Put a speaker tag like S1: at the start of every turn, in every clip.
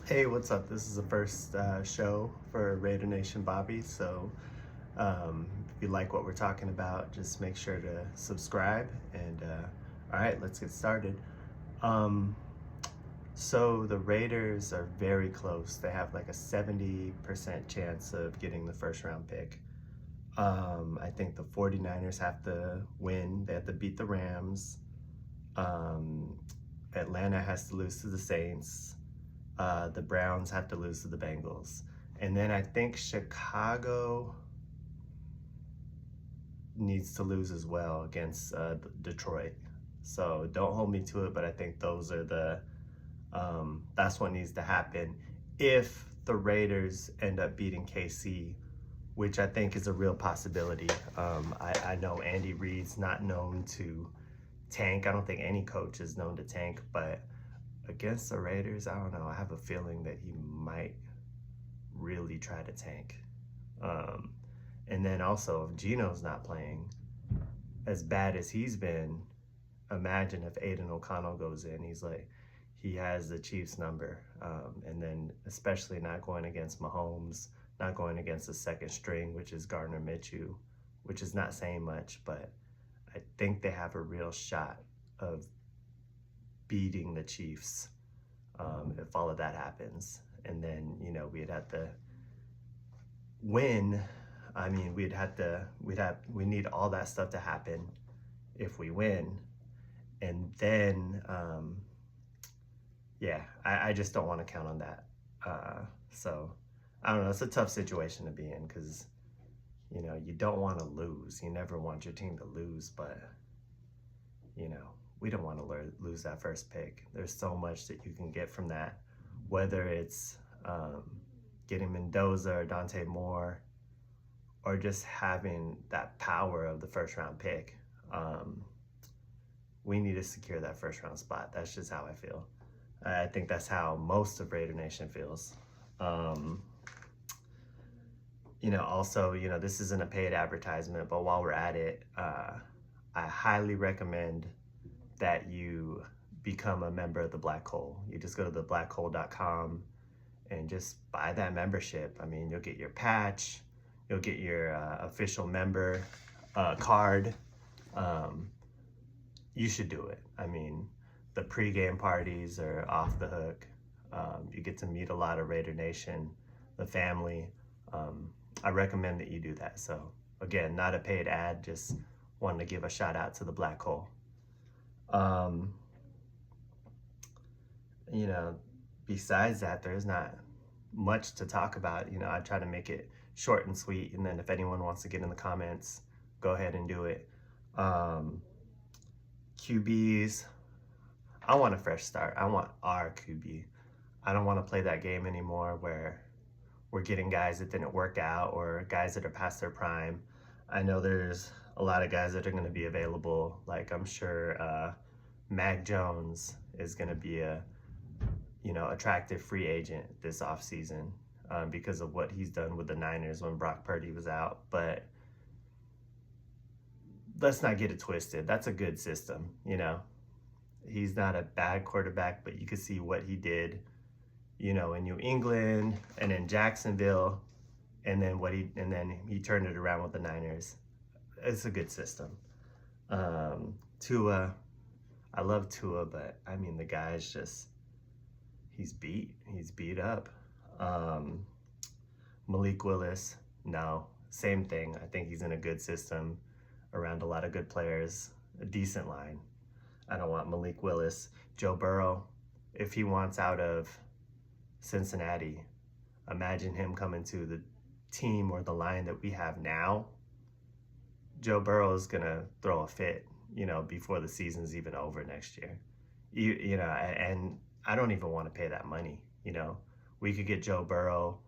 S1: Hey, what's up? This is the first show for Raider Nation Bobby. So, if you like what we're talking about, just make sure to subscribe. And all right, let's get started. Um, so, the Raiders are very close. They have like a 70% chance of getting the first round pick. I think the 49ers have to win, they have to beat the Rams. Um, Atlanta has to lose to the Saints. The Browns have to lose to the Bengals. And then I think Chicago needs to lose as well against Detroit. So don't hold me to it, but I think those are that's what needs to happen if the Raiders end up beating KC, which I think is a real possibility. I know Andy Reid's not known to tank. I don't think any coach is known to tank, but against the Raiders, I don't know. I have a feeling that he might really try to tank. Um, and then also, if Gino's not playing, as bad as he's been, imagine if Aiden O'Connell goes in. He has the Chiefs number. And then, especially not going against Mahomes, not going against the second string, which is Gardner Minshew, which is not saying much, but I think they have a real shot of beating the Chiefs if all of that happens. And then, we'd have to win. I mean, we need all that stuff to happen if we win. And then, yeah, I just don't want to count on that. So I don't know. It's a tough situation to be in because, you don't want to lose. You never want your team to lose, but, we don't want to lose that first pick. There's so much that you can get from that, whether it's getting Mendoza or Dante Moore, or just having that power of the first round pick. We need to secure that first round spot. That's just how I feel. I think that's how most of Raider Nation feels. Also, this isn't a paid advertisement, but while we're at it, I highly recommend that you become a member of the Black Hole. You just go to theblackhole.com and just buy that membership. I mean, you'll get your patch, you'll get your official member card. You should do it. I mean, the pregame parties are off the hook. You get to meet a lot of Raider Nation, the family. I recommend that you do that. So again, not a paid ad, just wanted to give a shout out to the Black Hole. Besides that, there's not much to talk about. I try to make it short and sweet, and then if anyone wants to get in the comments, go ahead and do it. QBs, I want a fresh start. I want our QB. I don't want to play that game anymore where we're getting guys that didn't work out or guys that are past their prime. I know there's a lot of guys that are going to be available. Like I'm sure Mac Jones is going to be a attractive free agent this offseason because of what he's done with the Niners when Brock Purdy was out. But let's not get it twisted. That's a good system. He's not a bad quarterback, but you can see what he did, in New England and in Jacksonville, and then he turned it around with the Niners. It's a good system. Tua, I love Tua, but I mean the guy's just he's beat up. Malik Willis, no, same thing. I think he's in a good system around a lot of good players, a decent line. I don't want Malik Willis. Joe Burrow, if he wants out of Cincinnati, imagine him coming to the team or the line that we have now. Joe Burrow is going to throw a fit, before the season's even over next year. And I don't even want to pay that money. We could get Joe Burrow,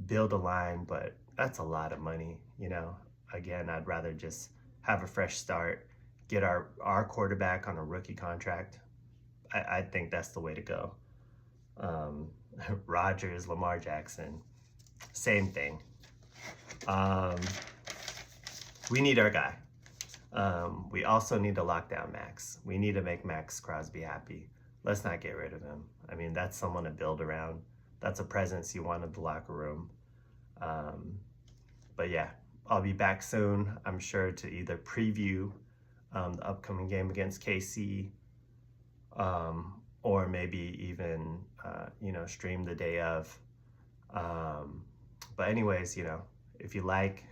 S1: build a line, but that's a lot of money. Again, I'd rather just have a fresh start, get our quarterback on a rookie contract. I think that's the way to go. Rodgers, Lamar Jackson, same thing. We need our guy. We also need to lock down Max. We need to make Max Crosby happy. Let's not get rid of him. I mean, that's someone to build around. that's a presence you want in the locker room. But yeah, I'll be back soon. I'm sure to either preview the upcoming game against KC, or maybe even stream the day of. But anyways, if you like,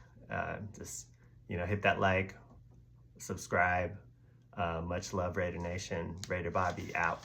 S1: just hit that like, subscribe. Much love, Raider Nation. Raider Bobby out.